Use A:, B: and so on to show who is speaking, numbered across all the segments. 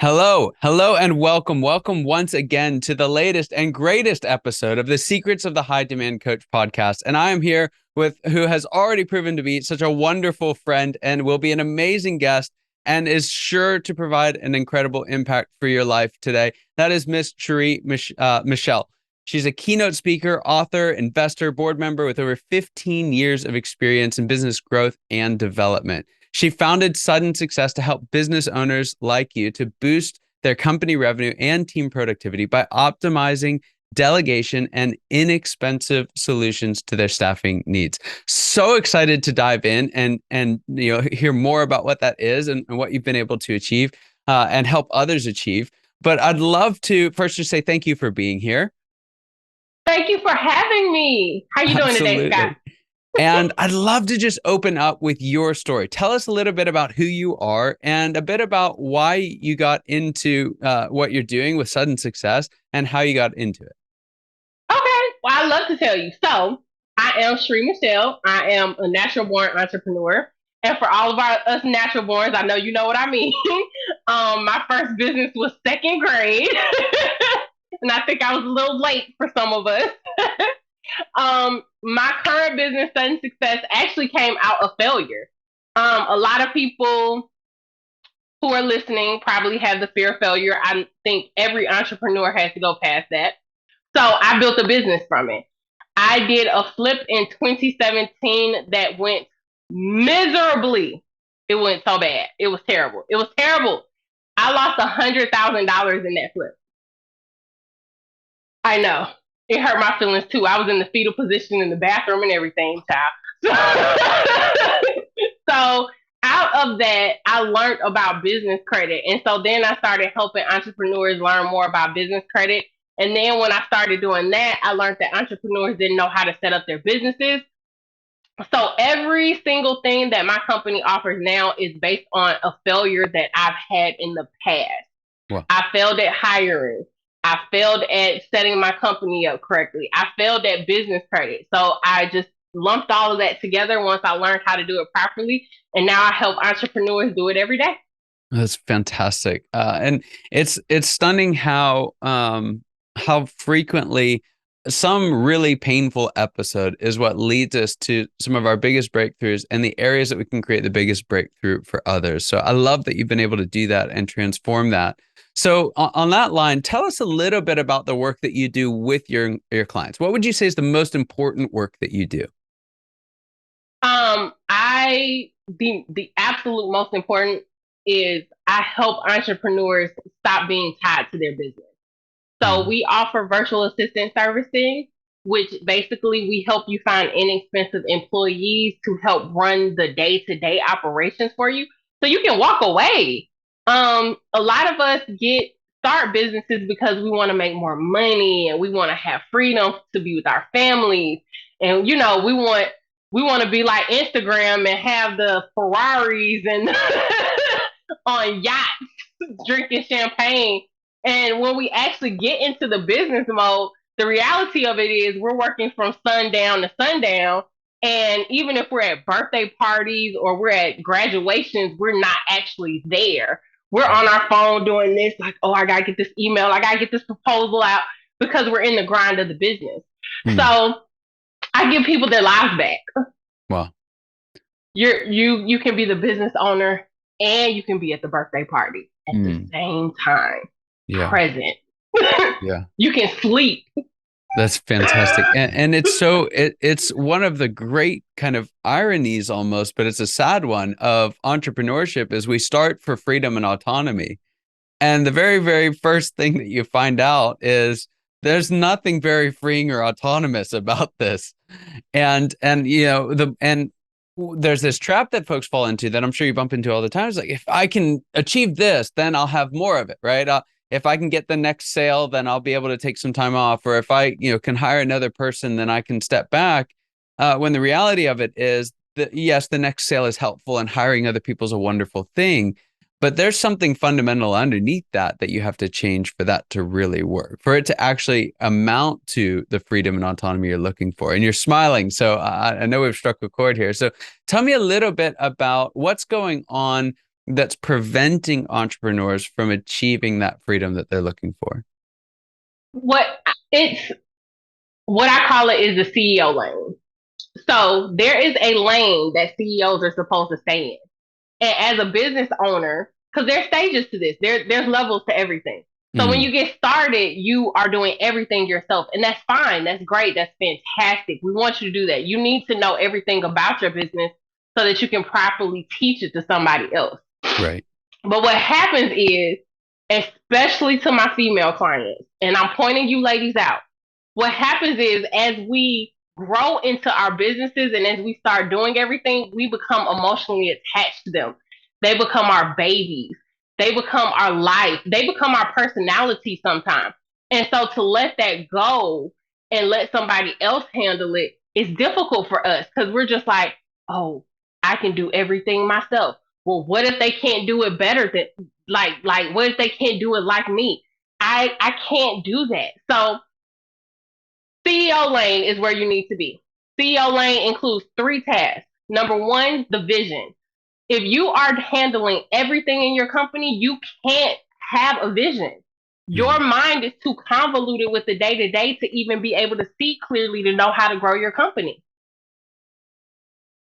A: Hello, and welcome. Welcome once again to the latest and greatest episode of the Secrets of the High Demand Coach podcast. And I am here with who has already proven to be such a wonderful friend and will be an amazing guest and is sure to provide an incredible impact for your life today. That is Miss Sheri Michele. She's a keynote speaker, author, investor, board member with over 15 years of experience in business growth and development. She founded Sudden Success to help business owners like you to boost their company revenue and team productivity by optimizing delegation and inexpensive solutions to their staffing needs. So excited to dive in and hear more about what that is and what you've been able to achieve and help others achieve. But I'd love to first just say thank you for being here.
B: Thank you for having me. How you doing today, Scott?
A: And I'd love to just open up with your story. Tell us a little bit about who you are and a bit about why you got into what you're doing with Sudden Success and how you got into it.
B: Okay. Well, I'd love to tell you. So I am Sheri Michele. I am a natural born entrepreneur. And for all of us natural borns, I know you know what I mean. My first business was second grade. And I think I was a little late for some of us. My current business, Sudden Success, actually came out of failure. A lot of people who are listening probably have the fear of failure. I think every entrepreneur has to go past that. So I built a business from it. I did a flip in 2017 that went miserably. It went so bad. It was terrible. It was terrible. I lost $100,000 in that flip. I know. It hurt my feelings too. I was in the fetal position in the bathroom and everything, child. So out of that, I learned about business credit. And so then I started helping entrepreneurs learn more about business credit. And then when I started doing that, I learned that entrepreneurs didn't know how to set up their businesses. So every single thing that my company offers now is based on a failure that I've had in the past. Wow. I failed at hiring. I failed at setting my company up correctly. I failed at business credit. So I just lumped all of that together once I learned how to do it properly. And now I help entrepreneurs do it every day.
A: That's fantastic. And it's stunning how frequently some really painful episode is what leads us to some of our biggest breakthroughs and the areas that we can create the biggest breakthrough for others. So I love that you've been able to do that and transform that. So on that line, tell us a little bit about the work that you do with your clients. What would you say is the most important work that you do?
B: The absolute most important is I help entrepreneurs stop being tied to their business. So we offer virtual assistant servicing, which basically we help you find inexpensive employees to help run the day-to-day operations for you. So you can walk away. A lot of us start businesses because we want to make more money and we want to have freedom to be with our families. And, we want to be like Instagram and have the Ferraris and on yachts drinking champagne. And when we actually get into the business mode, the reality of it is we're working from sundown to sundown. And even if we're at birthday parties or we're at graduations, we're not actually there. We're on our phone doing this, like, oh, I got to get this email. I got to get this proposal out because we're in the grind of the business. So I give people their lives back.
A: Wow.
B: You can be the business owner and you can be at the birthday party at the same time.
A: Yeah.
B: Present.
A: Yeah.
B: You can sleep.
A: That's fantastic. And it's one of the great kind of ironies almost, but it's a sad one of entrepreneurship is we start for freedom and autonomy. And the very, very first thing that you find out is there's nothing very freeing or autonomous about this. And there's this trap that folks fall into that I'm sure you bump into all the time. It's like, if I can achieve this, then I'll have more of it, right? If I can get the next sale, then I'll be able to take some time off. Or if I, can hire another person, then I can step back. When the reality of it is that, yes, the next sale is helpful and hiring other people is a wonderful thing. But there's something fundamental underneath that you have to change for that to really work, for it to actually amount to the freedom and autonomy you're looking for. And you're smiling. So I know we've struck a chord here. So tell me a little bit about what's going on that's preventing entrepreneurs from achieving that freedom that they're looking for?
B: What it's what I call it is the CEO lane. So there is a lane that CEOs are supposed to stay in. And as a business owner, because there's stages to this, there's levels to everything. So when you get started, you are doing everything yourself. And that's fine. That's great. That's fantastic. We want you to do that. You need to know everything about your business so that you can properly teach it to somebody else.
A: Right.
B: But what happens is, especially to my female clients, and I'm pointing you ladies out, what happens is as we grow into our businesses and as we start doing everything, we become emotionally attached to them. They become our babies. They become our life. They become our personality sometimes. And so to let that go and let somebody else handle it is difficult for us because we're just like, oh, I can do everything myself. Well, what if they can't do it better than like what if they can't do it like me? I can't do that. So CEO lane is where you need to be. CEO lane includes 3 tasks. Number 1, the vision. If you are handling everything in your company, you can't have a vision. Your mind is too convoluted with the day to day to even be able to see clearly to know how to grow your company.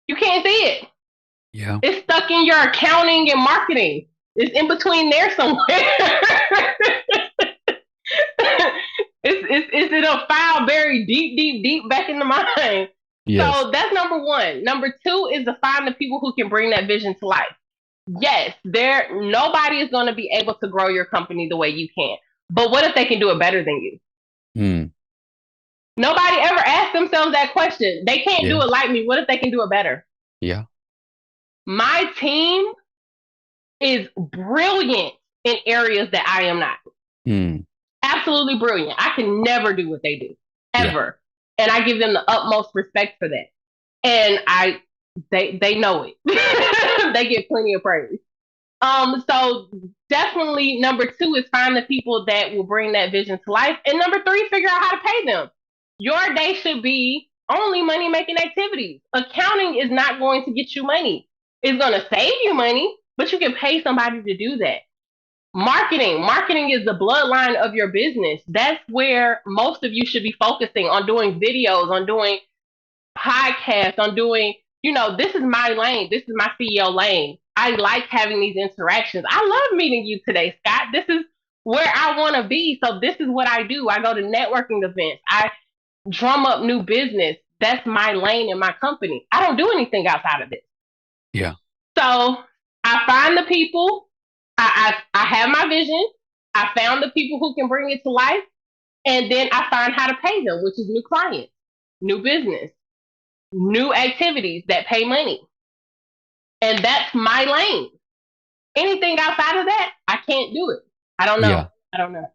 B: You can't see it.
A: Yeah.
B: It's stuck in your accounting and marketing. It's in between there somewhere. it's in a file buried deep back in the mind.
A: Yes.
B: So that's number 1. Number 2 is to find the people who can bring that vision to life. Yes, nobody is going to be able to grow your company the way you can. But what if they can do it better than you? Nobody ever asked themselves that question. They can't do it like me. What if they can do it better?
A: Yeah.
B: My team is brilliant in areas that I am not. Absolutely brilliant. I can never do what they do, ever. Yeah. And I give them the utmost respect for that. And they know it. They get plenty of praise. So definitely number 2 is find the people that will bring that vision to life. And number 3, figure out how to pay them. Your day should be only money making activities. Accounting is not going to get you money. It's going to save you money, but you can pay somebody to do that. Marketing is the bloodline of your business. That's where most of you should be focusing on doing videos, on doing podcasts, on doing, this is my lane. This is my CEO lane. I like having these interactions. I love meeting you today, Scott. This is where I want to be. So this is what I do. I go to networking events. I drum up new business. That's my lane in my company. I don't do anything outside of this.
A: Yeah.
B: So I find the people. I have my vision. I found the people who can bring it to life. And then I find how to pay them, which is new clients, new business, new activities that pay money. And that's my lane. Anything outside of that, I can't do it. I don't know. Yeah. I don't know.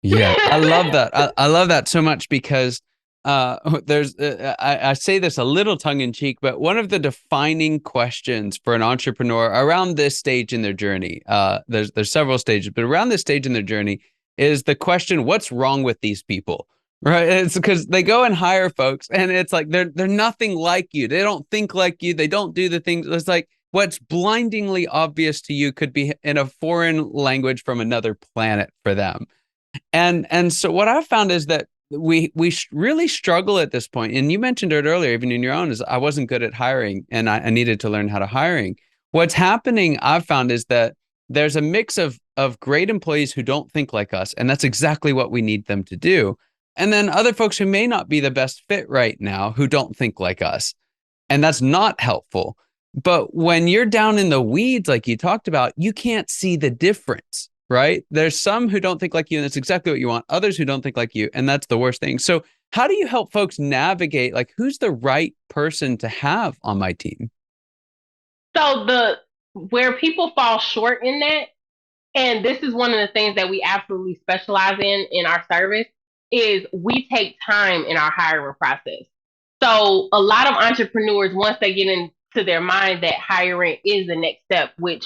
A: Yeah, I love that. I love that so much because there's I say this a little tongue in cheek, but one of the defining questions for an entrepreneur around this stage in their journey, there's several stages, but around this stage in their journey is the question, what's wrong with these people? Right? It's because they go and hire folks and it's like they're nothing like you. They don't think like you. They don't do the things. It's like what's blindingly obvious to you could be in a foreign language from another planet for them. And so what I've found is that we really struggle at this point. And you mentioned it earlier, even in your own, is I wasn't good at hiring and I needed to learn how to hiring. What's happening, I've found, is that there's a mix of great employees who don't think like us, and that's exactly what we need them to do. And then other folks who may not be the best fit right now who don't think like us. And that's not helpful. But when you're down in the weeds, like you talked about, you can't see the difference. Right? There's some who don't think like you, and that's exactly what you want. Others who don't think like you, and that's the worst thing. So how do you help folks navigate, like, who's the right person to have on my team?
B: So where people fall short in that, and this is one of the things that we absolutely specialize in our service, is we take time in our hiring process. So a lot of entrepreneurs, once they get into their mind that hiring is the next step, which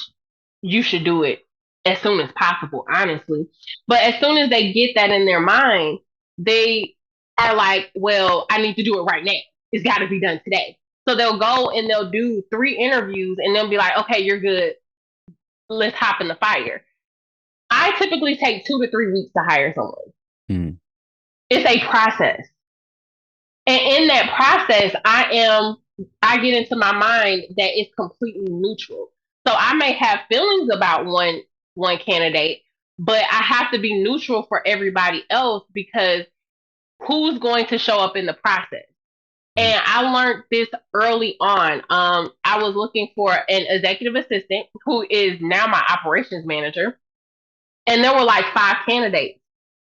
B: you should do it as soon as possible, honestly. But as soon as they get that in their mind, they are like, well, I need to do it right now. It's got to be done today. So they'll go and they'll do 3 interviews and they'll be like, okay, you're good. let's hop in the fire. I typically take 2 to 3 weeks to hire someone.
A: Mm.
B: It's a process. And in that process, I get into my mind that it's completely neutral. So I may have feelings about one candidate, but I have to be neutral for everybody else because who's going to show up in the process? And I learned this early on. I was looking for an executive assistant who is now my operations manager. And there were like 5 candidates.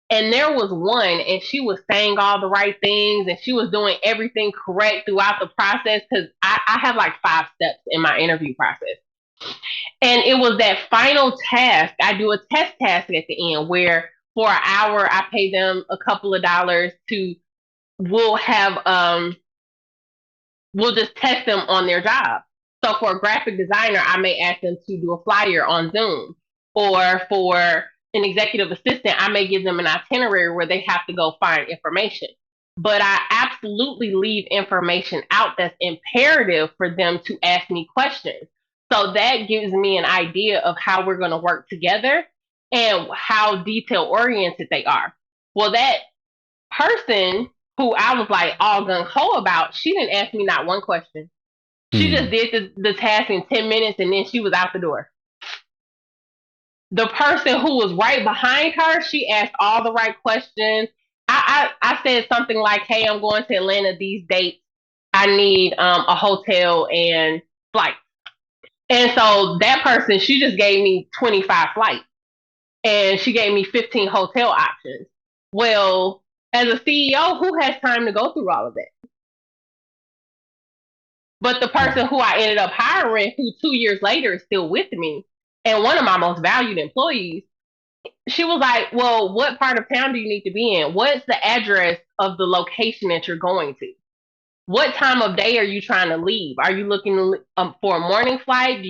B: And there was one, and she was saying all the right things, and she was doing everything correct throughout the process. Because I have like 5 steps in my interview process. And it was that final task. I do a test task at the end where for an hour, I pay them a couple of dollars to, we'll have, we'll just test them on their job. So for a graphic designer, I may ask them to do a flyer on Zoom. Or for an executive assistant, I may give them an itinerary where they have to go find information. But I absolutely leave information out that's imperative for them to ask me questions. So that gives me an idea of how we're going to work together and how detail oriented they are. Well, that person who I was like all gung ho about, she didn't ask me not one question. She just did the task in 10 minutes and then she was out the door. The person who was right behind her, she asked all the right questions. I said something like, hey, I'm going to Atlanta these dates. I need a hotel and flight. And so that person, she just gave me 25 flights and she gave me 15 hotel options. Well, as a CEO, who has time to go through all of that? But the person who I ended up hiring, who 2 years later is still with me, and one of my most valued employees, she was like, well, what part of town do you need to be in? What's the address of the location that you're going to? What time of day are you trying to leave? Are you looking for a morning flight? Do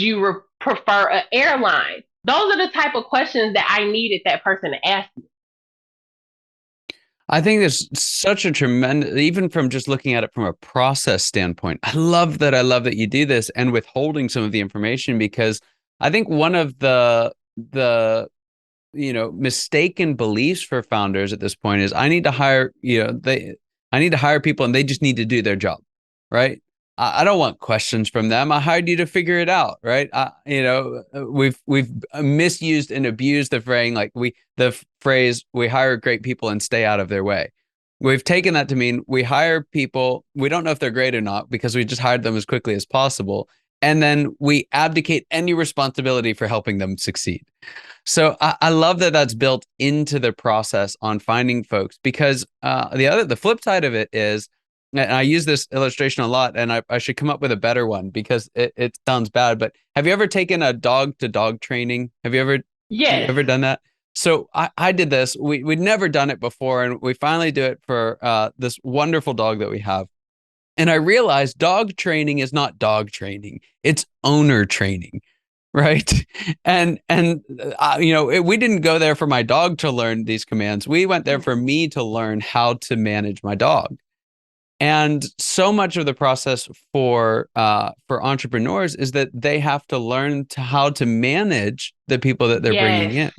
B: you prefer an airline? Those are the type of questions that I needed that person to ask me.
A: I think there's such a tremendous, even from just looking at it from a process standpoint. I love that. I love that you do this and withholding some of the information, because I think one of the mistaken beliefs for founders at this point is I need to hire, I need to hire people and they just need to do their job, right? I don't want questions from them. I hired you to figure it out, right? We've misused and abused the phrase we hire great people and stay out of their way. We've taken that to mean we hire people, we don't know if they're great or not because we just hired them as quickly as possible, and then we abdicate any responsibility for helping them succeed. So I love that that's built into the process on finding folks, because the flip side of it is, and I use this illustration a lot, and I should come up with a better one because it sounds bad, but have you ever taken a dog to dog training? Have you ever done that? So I did this. We'd never done it before, and we finally do it for this wonderful dog that we have. And I realized dog training is not dog training. It's owner training. Right. We didn't go there for my dog to learn these commands. We went there for me to learn how to manage my dog. And so much of the process for entrepreneurs is that they have to learn how to manage the people that they're bringing in.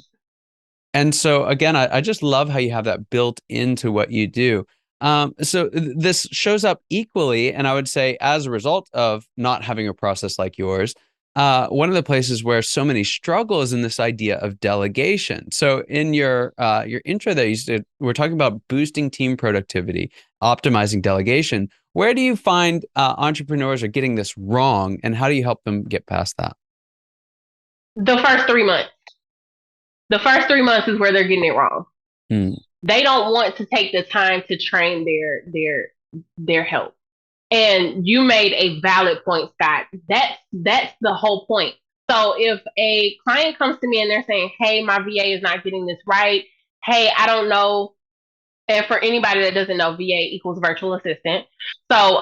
A: And so, again, I just love how you have that built into what you do. So this shows up equally, and I would say as a result of not having a process like yours, one of the places where so many struggle is in this idea of delegation. So in your intro that you said, we're talking about boosting team productivity, optimizing delegation. Where do you find entrepreneurs are getting this wrong, and how do you help them get past that?
B: The first 3 months. The first 3 months is where they're getting it wrong. They don't want to take the time to train their help. And you made a valid point, Scott. That's the whole point. So if a client comes to me and they're saying, hey, my VA is not getting this right. Hey, I don't know. And for anybody that doesn't know, VA equals virtual assistant. So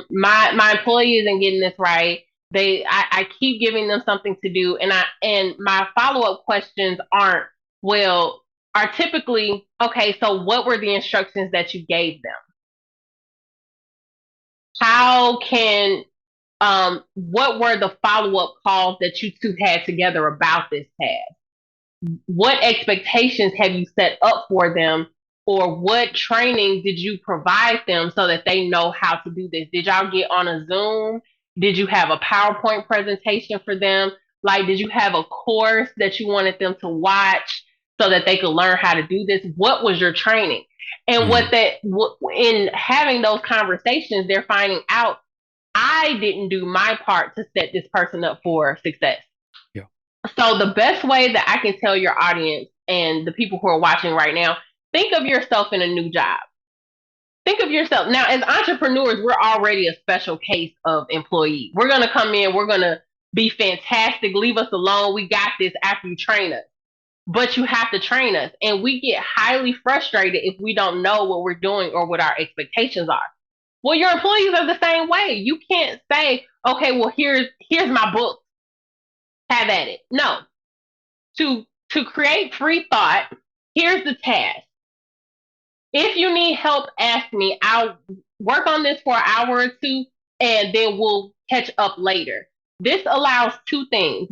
B: my employee isn't getting this right. I keep giving them something to do, and my follow-up questions are typically, okay, so what were the instructions that you gave them? How can What were the follow-up calls that you two had together about this task? What expectations have you set up for them, or what training did you provide them so that they know how to do this? Did y'all get on a Zoom? Did you have a PowerPoint presentation for them? Like, did you have a course that you wanted them to watch so that they could learn how to do this? What was your training? And in having those conversations, they're finding out I didn't do my part to set this person up for success.
A: Yeah.
B: So the best way that I can tell your audience and the people who are watching right now, think of yourself in a new job. Think of yourself. Now, as entrepreneurs, we're already a special case of employee. We're going to come in, we're going to be fantastic, leave us alone. We got this after you train us. But you have to train us. And we get highly frustrated if we don't know what we're doing or what our expectations are. Well, your employees are the same way. You can't say, okay, well, here's my book. Have at it. No. To create free thought, here's the task. If you need help, ask me. I'll work on this for an hour or two, and then we'll catch up later. This allows two things.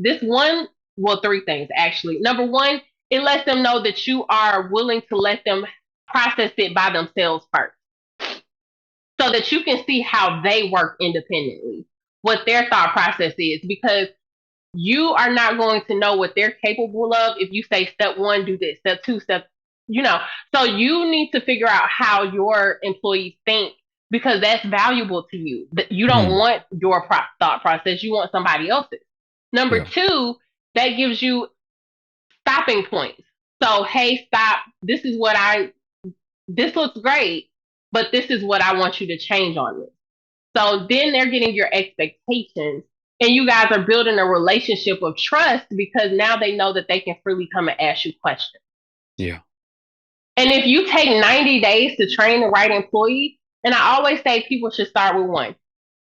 B: Three things, actually. Number one, it lets them know that you are willing to let them process it by themselves first, so that you can see how they work independently, what their thought process is, because you are not going to know what they're capable of if you say step one, do this, step two, so you need to figure out how your employees think, because that's valuable to you. You don't want your thought process, you want somebody else's. Number two, that gives you stopping points. So, hey, stop, this looks great, but this is what I want you to change on this. So then they're getting your expectations, and you guys are building a relationship of trust, because now they know that they can freely come and ask you questions.
A: Yeah.
B: And if you take 90 days to train the right employee, and I always say people should start with one,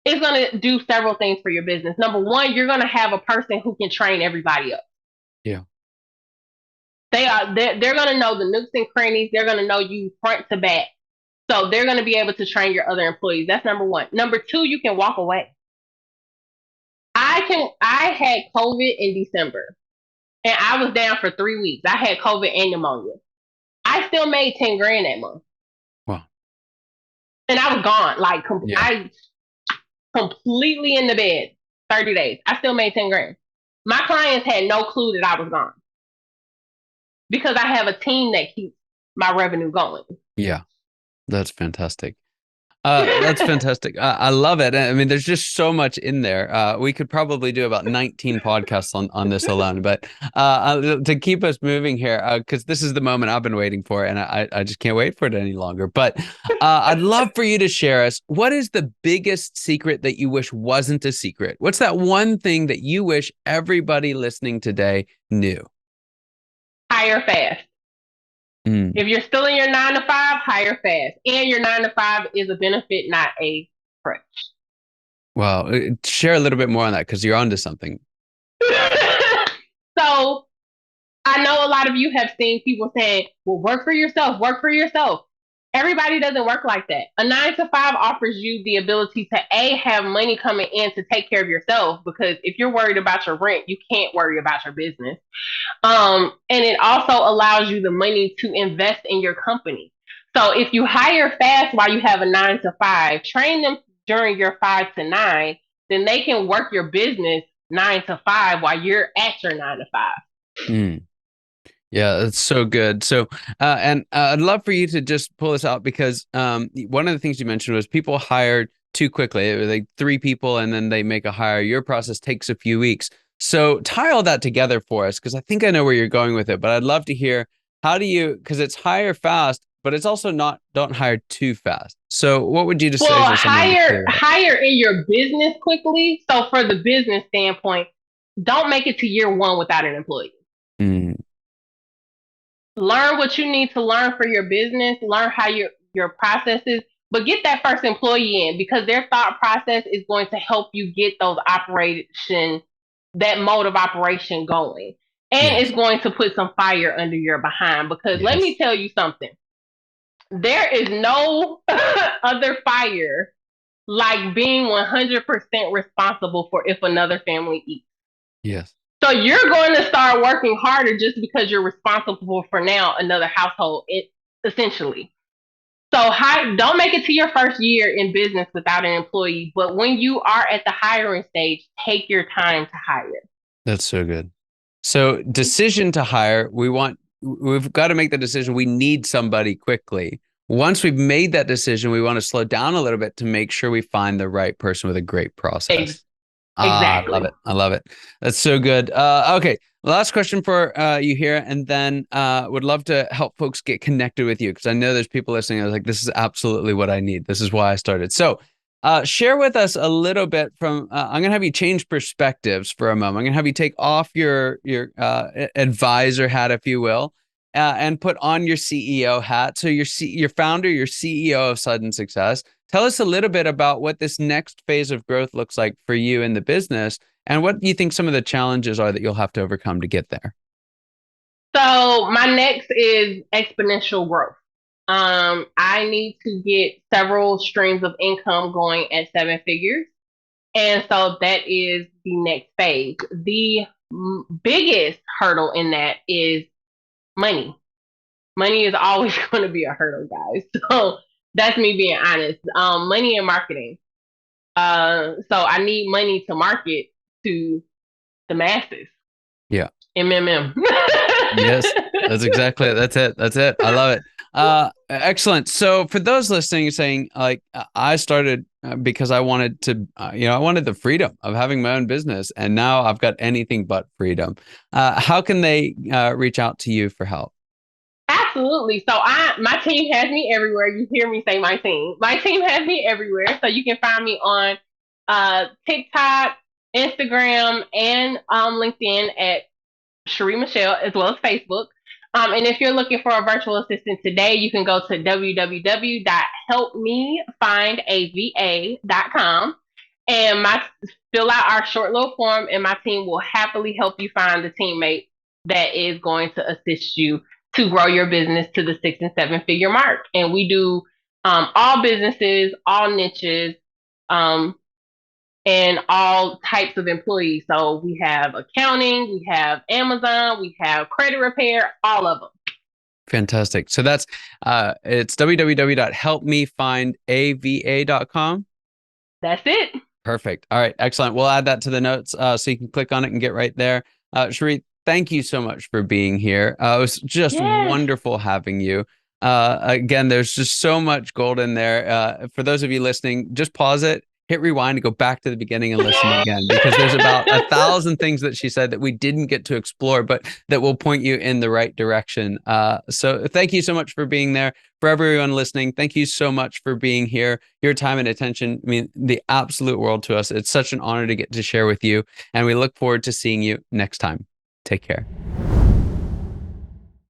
B: it's going to do several things for your business. Number one, you're going to have a person who can train everybody else.
A: Yeah.
B: They're going to know the nooks and crannies. They're going to know you front to back. So they're going to be able to train your other employees. That's number one. Number two, you can walk away. I had COVID in December, and I was down for 3 weeks. I had COVID and pneumonia. I still made 10 grand that month.
A: Wow.
B: And I was gone. I completely in the bed, 30 days. I still made 10 grand. My clients had no clue that I was gone, because I have a team that keeps my revenue going.
A: Yeah. That's fantastic. That's fantastic. I love it. I mean, there's just so much in there. We could probably do about 19 podcasts on this alone, but to keep us moving here, because this is the moment I've been waiting for, and I just can't wait for it any longer. But I'd love for you to share us, what is the biggest secret that you wish wasn't a secret? What's that one thing that you wish everybody listening today knew?
B: Hire fast. If you're still in your 9 to 5, hire fast. And your 9 to 5 is a benefit, not a crutch.
A: Wow. Share a little bit more on that, because you're onto something.
B: So I know a lot of you have seen people saying, well, work for yourself, work for yourself. Everybody doesn't work like that. A 9 to 5 offers you the ability to have money coming in to take care of yourself, because if you're worried about your rent, you can't worry about your business. And it also allows you the money to invest in your company. So if you hire fast while you have a 9 to 5, train them during your 5 to 9, then they can work your business 9 to 5 while you're at your 9 to 5.
A: Yeah, that's so good. So, and I'd love for you to just pull this out, because one of the things you mentioned was people hired too quickly. It was like 3 people, and then they make a hire. Your process takes a few weeks. So tie all that together for us, because I think I know where you're going with it, but I'd love to hear, how do you, because it's hire fast, but it's also don't hire too fast. So what would you just say for someone
B: hire in your business quickly. So for the business standpoint, don't make it to year 1 without an employee. Learn what you need to learn for your business, learn how your process is, but get that first employee in, because their thought process is going to help you get that mode of operation going. And it's going to put some fire under your behind, because let me tell you something. There is no other fire like being 100% responsible for if another family eats.
A: Yes.
B: So you're going to start working harder just because you're responsible for now another household, essentially. So don't make it to your first year in business without an employee. But when you are at the hiring stage, take your time to hire.
A: That's so good. So decision to hire, we've got to make the decision. We need somebody quickly. Once we've made that decision, we want to slow down a little bit to make sure we find the right person with a great process. Ah, I love
B: Exactly.
A: it. I love it. That's so good. Okay. Last question for you here, and then would love to help folks get connected with you because I know there's people listening. I was like, this is absolutely what I need. This is why I started. So share with us a little bit from, I'm going to have you change perspectives for a moment. I'm going to have you take off your advisor hat, if you will, and put on your CEO hat. So your founder, your CEO of Sudden Success. Tell us a little bit about what this next phase of growth looks like for you in the business and what you think some of the challenges are that you'll have to overcome to get there.
B: So my next is exponential growth. I need to get several streams of income going at 7 figures. And so that is the next phase. The biggest hurdle in that is money. Money is always going to be a hurdle, guys. So that's me being honest. Money and marketing. So I need money to market to the masses.
A: Yeah.
B: MMM.
A: Yes, that's exactly it. That's it. That's it. I love it. Excellent. So for those listening, saying like I started because I wanted to, I wanted the freedom of having my own business, and now I've got anything but freedom. How can they reach out to you for help?
B: Absolutely. So my team has me everywhere. You hear me say my team. My team has me everywhere. So you can find me on TikTok, Instagram, and LinkedIn at Sheri Michele, as well as Facebook. And if you're looking for a virtual assistant today, you can go to www.helpmefindava.com and fill out our short little form, and my team will happily help you find the teammate that is going to assist you to grow your business to the 6 and 7 figure mark. And we do all businesses, all niches, um, and all types of employees. So we have accounting, we have Amazon, we have credit repair, all of them.
A: Fantastic. So that's it's www.helpmefindava.com.
B: That's it.
A: Perfect. All right. Excellent. We'll add that to the notes so you can click on it and get right there. Sheri, thank you so much for being here. It was just wonderful having you. Again, there's just so much gold in there. For those of you listening, just pause it, hit rewind, and go back to the beginning and listen again because there's about 1,000 things that she said that we didn't get to explore, but that will point you in the right direction. So thank you so much for being there. For everyone listening, thank you so much for being here. Your time and attention mean the absolute world to us. It's such an honor to get to share with you, and we look forward to seeing you next time. Take care.